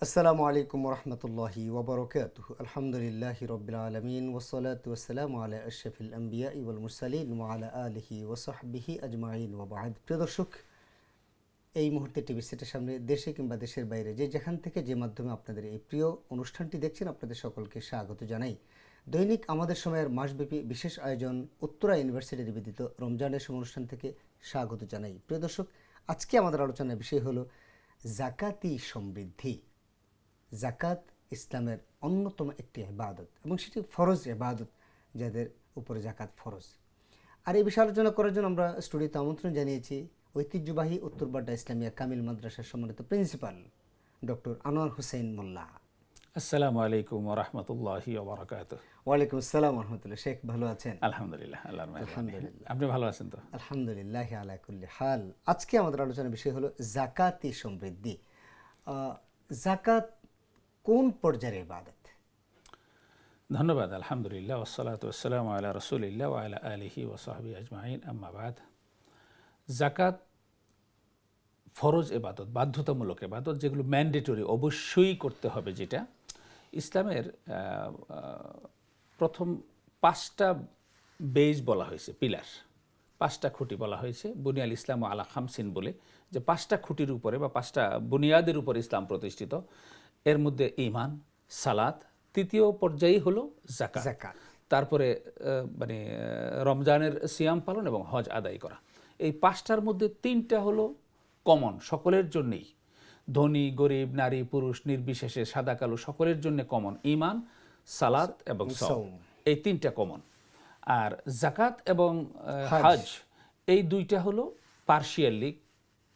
আসসালামু আলাইকুম রহমতুল্লাহি ওবরকাতুহু আলহামদুলিল্লাহি রব্বিল আলমিন ওসলাতু ওয়াসসালামু আলা আশরাফিল আম্বিয়া ওয়াল মুরসালিন ওয়া আলা আলিহি ওয়া সাহবিহি আজমাইন ওয়া বা'দ। প্রিয় দর্শক, এই মুহূর্তে টিভি সেটের সামনে দেশে কিংবা দেশের বাইরে যেখান থেকে যে মাধ্যমে আপনাদের এই প্রিয় অনুষ্ঠানটি দেখছেন, আপনাদের সকলকে স্বাগত জানাই। দৈনিক আমাদের সময়ের মাসব্যাপী বিশেষ আয়োজন উত্তরা ইউনিভার্সিটি নিবেদিত রমজানের সময় অনুষ্ঠান থেকে স্বাগত জানাই। প্রিয় দর্শক, আজকে আমাদের আলোচনার বিষয় হলো জাকাতি সমৃদ্ধি। জাকাত ইসলামের অন্যতম একটি ইবাদত এবং সেটি ফরজ ইবাদত, যাদের উপরে জাকাত ফরজ। আর এই বিষয়ে আলোচনা করার জন্য আমরা স্টুডিওতে আমন্ত্রণ জানিয়েছি ঐতিহ্যবাহী উত্তরবাড্ডা ইসলামিয়া কামিল মাদ্রাসার সম্মানিত প্রিন্সিপাল ডক্টর আনোয়ার হোসেন মোল্লা। আসসালামু আলাইকুম ওয়া রাহমাতুল্লাহি ওয়া বারাকাতুহু। ওয়ালাইকুম আসসালাম ওয়া রাহমাতুল্লাহ। শেখ ভালো আছেন? আলহামদুলিল্লাহ, আল্লাহর মেহেরবানি। আলহামদুলিল্লাহ। আপনি ভালো আছেন তো? আলহামদুলিল্লাহ আলা কুল্লি হাল। আজকে আমাদের আলোচনার বিষয় হলো জাকাতি সমৃদ্ধি। জাকাত কোন পর্যায়ের ইবাদত? ধন্যবাদ। আলহামদুলিল্লাহ ওয়াসসালাতু ওয়াসসালামু আলা রাসূলিল্লাহ ওয়া আলা আলিহি ওয়া সাহবিহি আজমাইন, আম্মা বাদ। যাকাত ফরজ ইবাদত, বাধ্যতামূলক ইবাদত, যেগুলো ম্যান্ডেটরি, অবশ্যই করতে হবে। যেটা ইসলামের প্রথম 5টা বেজ বলা হয়েছে, পিলার, 5টা খুঁটি বলা হয়েছে। বুনিয়াল ইসলাম আলা খামসিন বলে, যে 5টা খুঁটির উপরে বা 5টা বুনিয়াদের উপর ইসলাম প্রতিষ্ঠিত। এর মধ্যে ঈমান, সালাত, তৃতীয় পর্যায়ে হলো যাকাত, তারপরে রমজানের সিয়াম পালন এবং হজ আদায় করা। এই 5টার মধ্যে 3টা হলো কমন, সকলের জন্যেই, ধনী গরিব নারী পুরুষ নির্বিশেষে, সাদা কালো, সকলের জন্য কমন। ঈমান, সালাত এবং সাওম, এই 3টা কমন। আর যাকাত এবং হজ, এই 2টা হলো পার্শিয়ালি,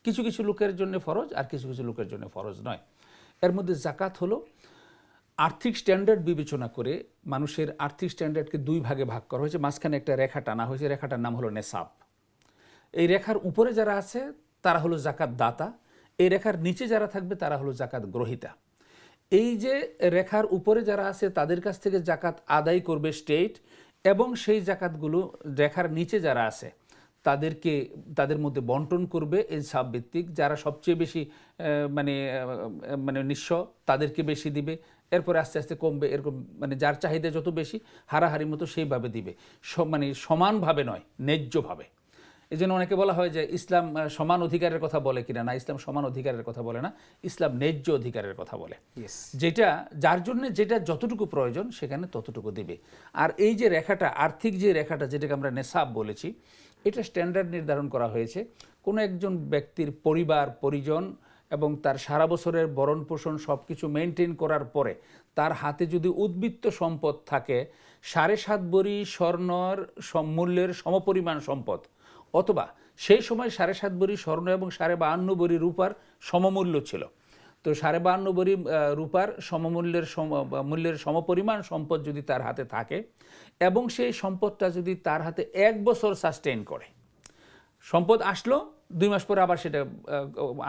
কিছু কিছু লোকের জন্য ফরজ আর কিছু কিছু লোকের জন্য ফরজ নয়। এর মধ্যে যাকাত হলো আর্থিক স্ট্যান্ডার্ড বিবেচনা করে মানুষের আর্থিক স্ট্যান্ডার্ডকে 2 ভাগে ভাগ করা হয়েছে, মাঝখানে একটা রেখা টানা হয়েছে, রেখাটার নাম হলো নেসাব। এই রেখার উপরে যারা আছে তারা হলো যাকাত দাতা, এই রেখার নিচে যারা থাকবে তারা হলো যাকাত গ্রহীতা। এই যে রেখার উপরে যারা আছে তাদের কাছ থেকে যাকাত আদায় করবে স্টেট, এবং সেই যাকাতগুলো রেখার নিচে যারা আছে তাদের মধ্যে বন্টন করবে ইনসাফ ভিত্তিক। যারা সবচেয়ে বেশি নিঃস্ব তাদেরকে বেশি দিবে, এরপরে আস্তে আস্তে কমবে, এরকম যার চাহিদা যত বেশি হারাহারি মতো সেইভাবে দিবে, সমানভাবে নয়, ন্যায্যভাবে। এই জন্য অনেকে বলা হয় যে ইসলাম সমান অধিকারের কথা বলে কিনা। না, ইসলাম সমান অধিকারের কথা বলে না, ইসলাম ন্যায্য অধিকারের কথা বলে। যেটা যার জন্য যেটা যতটুকু প্রয়োজন সেখানে ততটুকু দিবে। আর এই যে রেখাটা, আর্থিক যে রেখাটা, যেটাকে আমরা নেসাব বলেছি, এটা স্ট্যান্ডার্ড নির্ধারণ করা হয়েছে। কোনো একজন ব্যক্তির পরিবার পরিজন এবং তার সারা বছরের ভরণ পোষণ সব কিছু মেনটেন করার পরে তার হাতে যদি উদ্বৃত্ত সম্পদ থাকে 7.5 ভরি স্বর্ণর মূল্যের সমপরিমাণ সম্পদ, অথবা সেই সময় 7.5 ভরি স্বর্ণ এবং 52.5 ভরি রূপার সমমূল্য ছিল, তো 52.5 ভরি রূপার মূল্যের সমপরিমাণ সম্পদ যদি তার হাতে থাকে এবং সেই সম্পদটা যদি তার হাতে 1 বছর সাস্টেইন করে, সম্পদ আসলো 2 মাস পরে আবার সেটা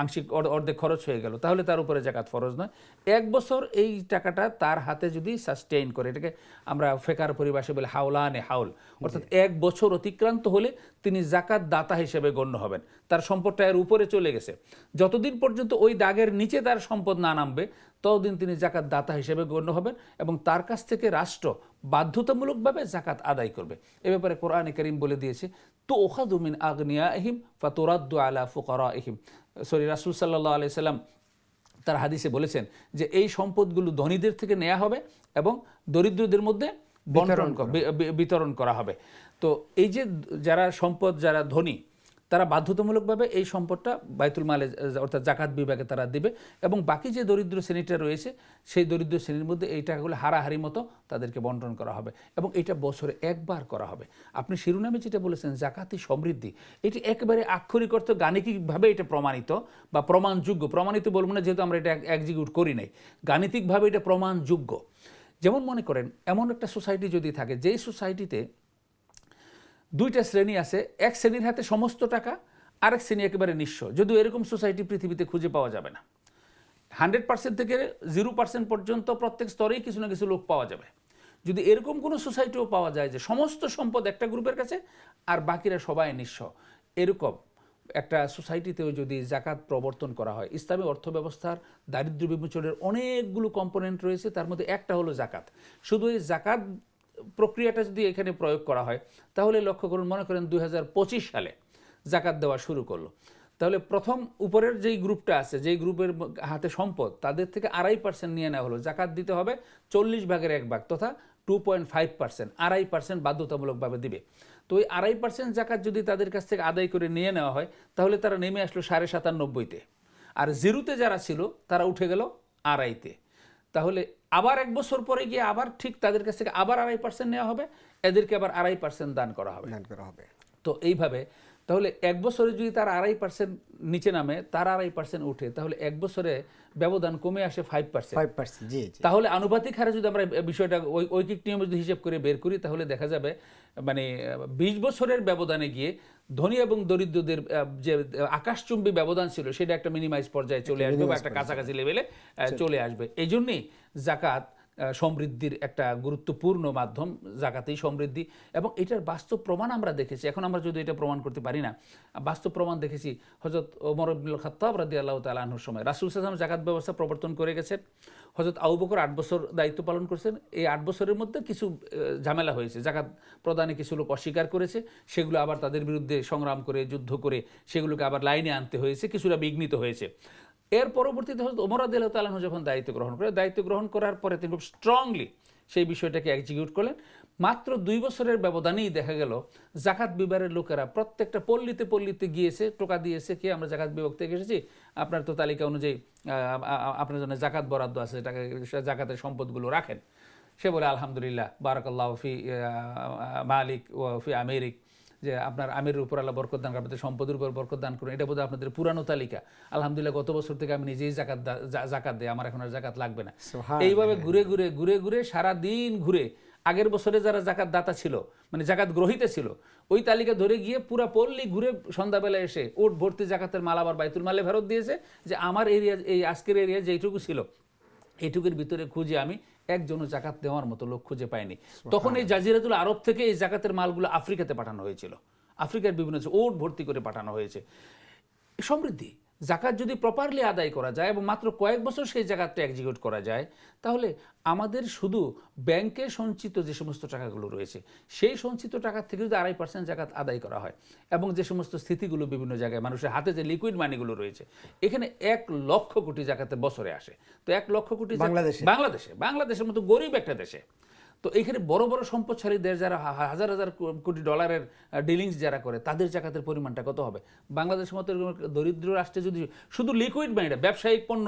আংশিক অর্ধেক খরচ হয়ে গেল, তাহলে তার উপরে যাকাত ফরজ নয়। 1 বছর এই টাকাটা তার হাতে যদি সাস্টেইন করে, এটাকে আমরা ফেকার পরিভাষায় বলে হাওলানে হাউল, অর্থাৎ 1 বছর অতিক্রান্ত হলে তিনি যাকাত দাতা হিসেবে গণ্য হবেন। তার সম্পদটা এর উপরে চলে গেছে, যতদিন পর্যন্ত ওই দাগের নিচে তার সম্পদ না নামবে ততদিন তিনি যাকাত দাতা হিসেবে গণ্য হবেন এবং তার কাছ থেকে রাষ্ট্র বাধ্যতামূলকভাবে যাকাত আদায় করবে। এ ব্যাপারে কোরআনে কারীম বলে দিয়েছে, তো ওখাদু মিন আগনিয়াহিম ফাতুরাদ্দু আলা ফুকারাইহিম। রাসূল সাল্লাল্লাহু আলাইহি সাল্লাম তার হাদিসে বলেছেন যে এই সম্পদগুলো ধনীদের থেকে নেওয়া হবে এবং দরিদ্রদের মধ্যে বিতরণ করা হবে। তো এই যে যারা ধনী তারা বাধ্যতামূলকভাবে এই সম্পদটা বাইতুল মালে অর্থাৎ যাকাত বিভাগে তারা দিবে, এবং বাকি যে দরিদ্র শ্রেণীটা রয়েছে সেই দরিদ্র শ্রেণীর মধ্যে এই টাকাগুলো হারাহারি মতো তাদেরকে বন্টন করা হবে, এবং এটা বছরে 1 বার করা হবে। আপনি শিরোনামে যেটা বলেছেন জাকাতি সমৃদ্ধি, এটি একেবারে আক্ষরিক অর্থ গাণিতিকভাবে এটা প্রমাণিত বা প্রমাণযোগ্য। প্রমাণিত বলবো না, যেহেতু আমরা এটা এক্সিকিউট করি নাই, গাণিতিকভাবে এটা প্রমাণযোগ্য। যেমন মনে করেন এমন একটা সোসাইটি যদি থাকে, যেই সোসাইটিতে 2টা শ্রেণী আছে, এক শ্রেণীর হাতে সমস্ত টাকা, আরেক শ্রেণী একেবারে নিঃস্ব। যদিও এরকম সোসাইটি পৃথিবীতে খুঁজে পাওয়া যাবে না। 100% থেকে 0% পর্যন্ত প্রত্যেক স্তরেই কিছু না কিছু লোক পাওয়া যাবে। যদি এরকম কোনো সোসাইটিও পাওয়া যায় যে সমস্ত সম্পদ একটা গ্রুপের কাছে আর বাকিরা সবাই নিঃস্ব, এরকম একটা সোসাইটিতেও যদি জাকাত প্রবর্তন করা হয়, ইসলামী অর্থ ব্যবস্থার দারিদ্র্য বিমোচনের অনেকগুলো কম্পোনেন্ট রয়েছে, তার মধ্যে একটা হলো জাকাত। শুধু এই জাকাত প্রক্রিয়াটা যদি এখানে প্রয়োগ করা হয়, তাহলে লক্ষ্য করুন, মনে করেন 2025 সালে জাকাত দেওয়া শুরু করলো, তাহলে প্রথম উপরের যেই গ্রুপটা আছে, যেই গ্রুপের হাতে সম্পদ, তাদের থেকে 2.5% নিয়ে নেওয়া হলো। জাকাত দিতে হবে 40 ভাগের 1 ভাগ, তথা 2.5%, 2.5% বাধ্যতামূলকভাবে দিবে। তো ওই 2.5% জাকাত যদি তাদের কাছ থেকে আদায় করে নিয়ে নেওয়া হয়, তাহলে তারা নেমে আসলো 97.5-তে, আর জিরোতে যারা ছিল তারা উঠে গেল 2.5-তে। তাহলে আবার 1 বছর পরে গিয়ে আবার ঠিক তাদের কাছ থেকে আবার 2.5% নেওয়া হবে, এদেরকে আবার 2.5% দান করা হবে। তো এইভাবে তাহলে 1 বছরে যদি তার 2.5% নিচে নামে, তার 2.5% উঠে, তাহলে 1 বছরে ব্যবধান কমে আসে 5%। তাহলে আনুপাতিক হারে যদি আমরা বিষয়টা ঐকিক নিয়মে যদি হিসেব করে বের করি, তাহলে দেখা যাবে মানে 20 বছরের ব্যবধানে গিয়ে ধনী এবং দরিদ্রদের যে আকাশচুম্বী ব্যবধান ছিল, সেটা একটা মিনিমাইজ পর্যায়ে চলে আসবে বা একটা কাছাকাছি লেভেলে চলে আসবে। এই জন্যই জাকাত সমৃদ্ধির একটা গুরুত্বপূর্ণ মাধ্যম, জাকাতেই সমৃদ্ধি। এবং এটার বাস্তব প্রমাণ আমরা দেখেছি। এখন আমরা যদি এটা প্রমাণ করতে পারি না, বাস্তব প্রমাণ দেখেছি হযরত ওমর ইবনুল খাত্তাব রাদিয়াল্লাহু তাআলা আনহুর সময়। রাসূল সাল্লাল্লাহু আলাইহি ওয়াসাল্লাম জাকাত ব্যবস্থা প্রবর্তন করে গেছেন। হযরত আবু বকর 8 বছর দায়িত্ব পালন করেছেন। এই 8 বছরের মধ্যে কিছু ঝামেলা হয়েছে, জাকাত প্রদানে কিছু লোক অস্বীকার করেছে, সেগুলো আবার তাদের বিরুদ্ধে সংগ্রাম করে, যুদ্ধ করে সেগুলোকে আবার লাইনে আনতে হয়েছে, কিছুটা বিঘ্নিত হয়েছে। এর পরবর্তীতে হযরত ওমর রাদিয়াল্লাহু তাআলা আনহু যখন দায়িত্ব গ্রহণ করার পরে তিনি খুব স্ট্রংলি সেই বিষয়টাকে এক্সিকিউট করলেন। মাত্র 2 বছরের ব্যবধানেই দেখা গেল জাকাত বিভাগের লোকেরা প্রত্যেকটা পল্লীতে পল্লীতে গিয়েছে, টোকা দিয়েছে, কি আমরা জাকাত বিভাগ থেকে এসেছি, আপনার তো তালিকা অনুযায়ী আপনার জন্য জাকাত বরাদ্দ আছে, জাকাতের সম্পদগুলো রাখেন। সে বলে আলহামদুলিল্লাহ, বারাকাল্লাহু ফি মালিক ওয়া ফি আমিরিক, যে আপনার আমিরের উপর আল্লাহ বরকত দান, আপনাদের সম্পদের উপর বরকত দান করুন। এটা বোধহয় আপনাদের পুরানো তালিকা। আলহামদুলিল্লাহ, গত বছর থেকে আমি নিজেই জাকাত দেই, আমার এখন আর জাকাত লাগবে না। এইভাবে ঘুরে ঘুরে সারা দিন ঘুরে আগের বছরে যারা জাকাত দাতা ছিল, মানে জাকাত গ্রহীতা ছিল, ওই তালিকা ধরে গিয়ে পুরা পল্লী ঘুরে সন্ধ্যাবেলা এসে ওট ভর্তি জাকাতের মাল আবার বাইতুল মালে ফেরত দিয়েছে, যে আমার এরিয়া, এই আজকের এরিয়া যেইটুকু ছিল, এইটুকুর ভিতরে খুঁজে আমি একজনও জাকাত দেওয়ার মতো লোক খুঁজে পাইনি। তখন এই জাজিরাতুল আরব থেকে এই জাকাতের মালগুলো আফ্রিকাতে পাঠানো হয়েছিল, আফ্রিকার বিভিন্ন ওট ভর্তি করে পাঠানো হয়েছে। সমৃদ্ধি। জাকাত যদি প্রপারলি আদায় করা যায় এবং মাত্র কয়েক বছর সেই জাকাতটা এক্সিকিউট করা যায়, তাহলে আমাদের শুধু ব্যাংকে সঞ্চিত যে সমস্ত টাকাগুলো রয়েছে, সেই সঞ্চিত টাকার থেকে যদি 2.5% জাকাত আদায় করা হয়, এবং যে সমস্ত স্থিতিগুলো বিভিন্ন জায়গায় মানুষের হাতে যে লিকুইড মানিগুলো রয়েছে, এখানে 1 লক্ষ কোটি জাকাতের বছরে আসে। তো 1 লক্ষ কোটি বাংলাদেশের মতো গরিব একটা দেশে, তো এইখানে বড় বড় সম্পদশালী দেশ যারা হাজার হাজার কোটি ডলারের ডিলিংস যারা করে, তাদের জাকাতের পরিমাণটা কত হবে? বাংলাদেশের মতো দরিদ্র রাষ্ট্রে যদি শুধু লিকুইড মানিটা, ব্যবসায়িক পণ্য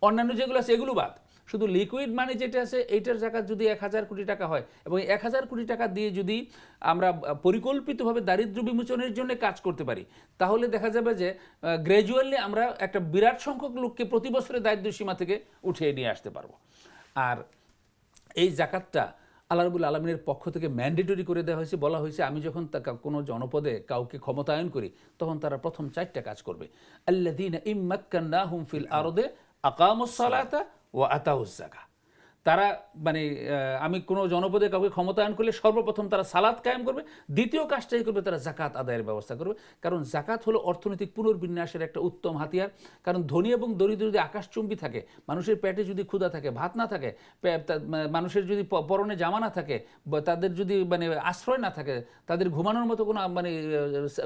অন্যান্য যেগুলো আছে এগুলো বাদ, শুধু লিকুইড মানি যেটা আছে এইটার জাকাত যদি 1000 কোটি টাকা হয়, এবং 1000 কোটি টাকা দিয়ে যদি আমরা পরিকল্পিতভাবে দারিদ্র্য বিমোচনের জন্য কাজ করতে পারি, তাহলে দেখা যাবে যে গ্র্যাজুয়ালি আমরা একটা বিরাট সংখ্যক লোককে প্রতি বছরে দারিদ্র্য সীমা থেকে উঠিয়ে নিয়ে আসতে পারবো। আর এই জাকাতটা আল্লাহ রাব্বুল আলামিনের পক্ষ থেকে ম্যান্ডেটরি করে দেওয়া হয়েছে। বলা হয়েছে, আমি যখন কোনো জনপদে কাউকে ক্ষমতায়ন করি, তখন তারা প্রথম 4টা কাজ করবে। আল্লাযীনা ইম্মাক্কান্নাহুম ফিল আরদে আকামুস সালাতা ওয়া আতাউজ যাকাত। তারা মানে আমি কোনো জনপদে কাউকে ক্ষমতায়ন করলে সর্বপ্রথম তারা সালাত কায়েম করবে, দ্বিতীয় কাজটাই করবে তারা জাকাত আদায়ের ব্যবস্থা করবে। কারণ জাকাত হলো অর্থনৈতিক পুনর্বিন্যাসের একটা উত্তম হাতিয়ার। কারণ ধনী এবং দরিদ্র যদি আকাশচুম্বী থাকে, মানুষের পেটে যদি ক্ষুধা থাকে, ভাত না থাকে, মানুষের যদি পরনে জামা না থাকে, তাদের যদি মানে আশ্রয় না থাকে, তাদের ঘুমানোর মতো কোনো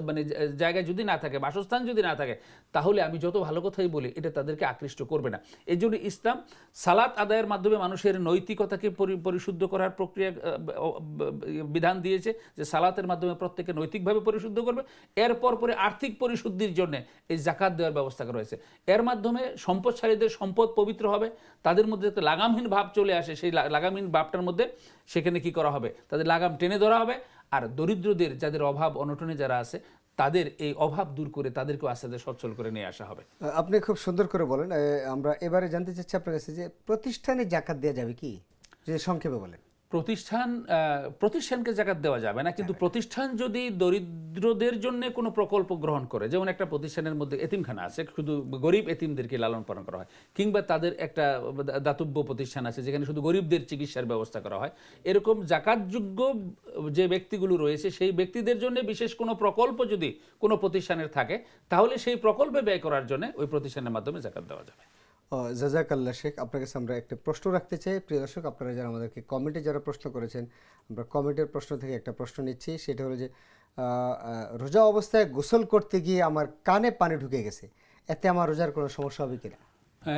মানে জায়গায় যদি না থাকে, বাসস্থান যদি না থাকে, তাহলে আমি যত ভালো কথাই বলি, এটা তাদেরকে আকৃষ্ট করবে না। এই জন্য ইসলাম সালাত আদায়ের মাধ্যমে মানুষের নৈতিকতাকে পরিশুদ্ধ করার প্রক্রিয়া বিধান দিয়েছে, যে সালাতের মাধ্যমে প্রত্যেকে নৈতিকভাবে পরিশুদ্ধ করবে। এরপর পরে আর্থিক পরিশুদ্ধির জন্য এই জাকাত দেওয়ার ব্যবস্থা করা হয়েছে। এর মাধ্যমে সম্পদশালীদের সম্পদ পবিত্র হবে, তাদের মধ্যে একটা লাগামহীন ভাব চলে আসে, সেই লাগামহীন ভাবটার মধ্যে সেখানে কি করা হবে, তাদের লাগাম টেনে ধরা হবে। আর দরিদ্রদের, যাদের অভাব অনটনে যারা আছে, তাদের এই অভাব দূর করে তাদেরকেও আস্তে আস্তে সচ্ছল করে নিয়ে আসা হবে। আপনি খুব সুন্দর করে বলেন। আমরা এবারে জানতে চাচ্ছি আপনার কাছে, যে প্রতিষ্ঠানে জাকাত দেওয়া যাবে কি, যদি সংক্ষেপে বলেন। প্রতিষ্ঠানকে জাকাত দেওয়া যাবে না, কিন্তু প্রতিষ্ঠান যদি দরিদ্রদের জন্য কোনো প্রকল্প গ্রহণ করে, যেমন একটা প্রতিষ্ঠানের মধ্যে এতিমখানা আছে, শুধু গরিব এতিমদেরকে লালন পালন করা হয়, কিংবা তাদের একটা দাতব্য প্রতিষ্ঠান আছে যেখানে শুধু গরিবদের চিকিৎসার ব্যবস্থা করা হয়, এরকম জাকাতযোগ্য যে ব্যক্তিগুলো রয়েছে সেই ব্যক্তিদের জন্য বিশেষ কোনো প্রকল্প যদি কোনো প্রতিষ্ঠানের থাকে, তাহলে সেই প্রকল্পে ব্যয় করার জন্য ওই প্রতিষ্ঠানের মাধ্যমে জাকাত দেওয়া যাবে। জাজাকাল্লাহ শেখ, আপনার কাছে আমরা একটা প্রশ্ন রাখতে চাই। প্রিয় দর্শক, আপনারা যারা আমাদেরকে কমেন্টে যারা প্রশ্ন করেছেন, আমরা কমেন্টের প্রশ্ন থেকে একটা প্রশ্ন নিচ্ছি। সেটা হলো যে রোজা অবস্থায় গোসল করতে গিয়ে আমার কানে পানি ঢুকে গেছে, এতে আমার রোজার কোনো সমস্যা হবে কিনা?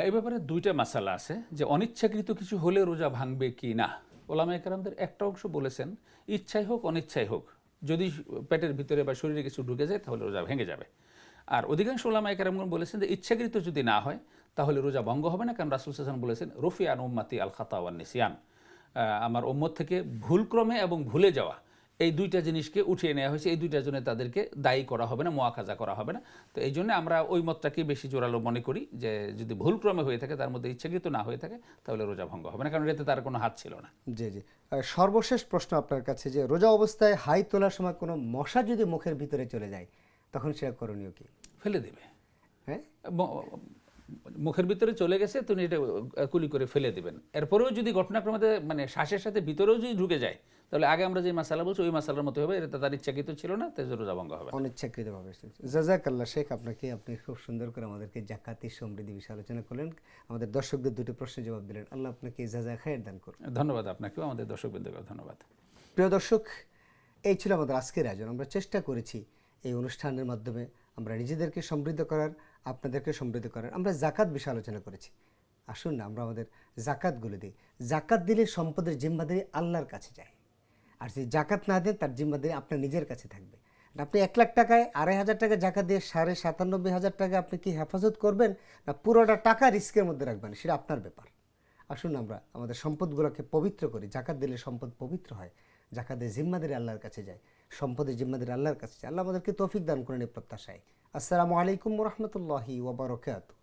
এই ব্যাপারে দুইটা মাসালা আছে, যে অনিচ্ছাকৃত কিছু হলে রোজা ভাঙবে কি না। ওলামায়ে কেরামদের একটা অংশ বলেছেন ইচ্ছাই হোক অনিচ্ছাই হোক, যদি পেটের ভিতরে বা শরীরে কিছু ঢুকে যায় তাহলে রোজা ভেঙে যাবে। আর অধিকাংশ ওলামায়ে কেরামগণ বলেছেন যে ইচ্ছাকৃত যদি না হয় তাহলে রোজা ভঙ্গ হবে না, কারণ রাসূল সাল্লাল্লাহু আলাইহি ওয়াসাল্লাম বলেছেন রফি আন উম্মতি আল খাতা ওয়ান নিসিয়ান, আমার উম্মত থেকে ভুলক্রমে এবং ভুলে যাওয়া এই দুইটা জিনিসকে উঠিয়ে নেওয়া হয়েছে, এই দুইটার জন্য তাদেরকে দায়ী করা হবে না, মুআখাজা করা হবে না। তো এই জন্য আমরা ওই মতটাকে বেশি জোরালো মনে করি যে যদি ভুলক্রমে হয়ে থাকে, তার মধ্যে ইচ্ছাকৃত না হয়ে থাকে, তাহলে রোজা ভঙ্গ হবে না, কারণ এতে তার কোনো হাত ছিল না। জি জি। সর্বশেষ প্রশ্ন আপনার কাছে, যে রোজা অবস্থায় হাই তোলার সময় কোনো মশা যদি মুখের ভিতরে চলে যায়, তখন সেটা করণীয় কি? ফেলে দেবে। হ্যাঁ, মুখের ভিতরে চলে গেছে, তুমি এটা কুলি করে ফেলে দেবেন। এরপরেও যদি ঘটনাক্রমে মানে শ্বাসের সাথে ভিতরেও যদি ঢুকে যায়, তাহলে আগে আমরা যে মাসালা বলছি ওই মাসালার মতো হবে, এটা তার ইচ্ছাকৃত ছিল না, তাই রোজা ভঙ্গ হবে। অনিচ্ছাকৃতভাবে। জাযাকাল্লাহ শেখ, আপনি খুব সুন্দর করে আমাদেরকে জাকাতি সমৃদ্ধি বিষয়ে আলোচনা করলেন, আমাদের দর্শকদের দুটো প্রশ্নের জবাব দিলেন। আল্লাহ আপনাকে জাযা খায়ের দান করুন। ধন্যবাদ আপনাকেও, আমাদের দর্শকবৃন্দকেও ধন্যবাদ। প্রিয় দর্শক, এই ছিল আমাদের আজকের আয়োজন। আমরা চেষ্টা করেছি এই অনুষ্ঠানের মাধ্যমে আমরা নিজেদেরকে সমৃদ্ধ করার, আপনাদেরকে সমৃদ্ধ করার। আমরা জাকাত বিষয়ে আলোচনা করেছি। আসুন না আমরা আমাদের জাকাতগুলো দিই। জাকাত দিলে সম্পদের জিম্মাদারি আল্লাহর কাছে যায়, আর যদি জাকাত না দেন তার জিম্মাদারি আপনার নিজের কাছে থাকবে। আপনি 1 লাখ টাকায় 2,500 টাকা জাকাত দিয়ে 97,500 টাকা আপনি কি হেফাজত করবেন, না পুরোটা টাকা রিস্কের মধ্যে রাখবেন, সেটা আপনার ব্যাপার। আসুন আমরা আমাদের সম্পদগুলোকে পবিত্র করি। জাকাত দিলে সম্পদ পবিত্র হয়, জাকাতের জিম্মাদারি আল্লাহর কাছে যায়, সম্পদের জিম্মাদারি আল্লাহর কাছে যায়। আল্লাহ আমাদেরকে তৌফিক দান করেন এই প্রত্যাশায়। আসসালামু আলাইকুম ওয়া রাহমাতুল্লাহি ওয়া বারাকাতুহু।